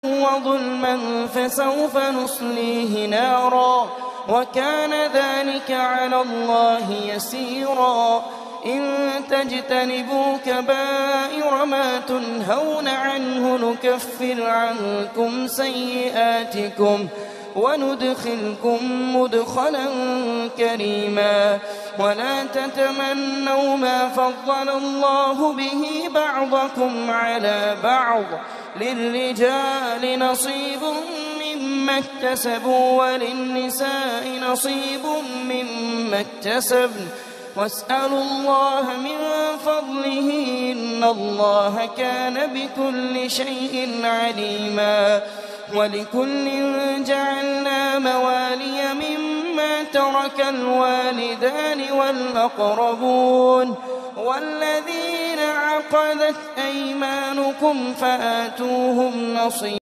وظلما فسوف نصليه نارا وكان ذلك على الله يسيرا. إن تجتنبوا كبائر ما تنهون عنه نكفر عنكم سيئاتكم وندخلكم مدخلا كريما. ولا تتمنوا ما فضل الله به بعضكم على بعض، للرجال نصيب مما اكتسبوا وللنساء نصيب مما اكتسبن واسألوا الله من فضله إن الله كان بكل شيء عليما. ولكل جعلنا موالي مما ترك الوالدان والأقربون والذين عقدت أيمانكم فآتوهم نصيبا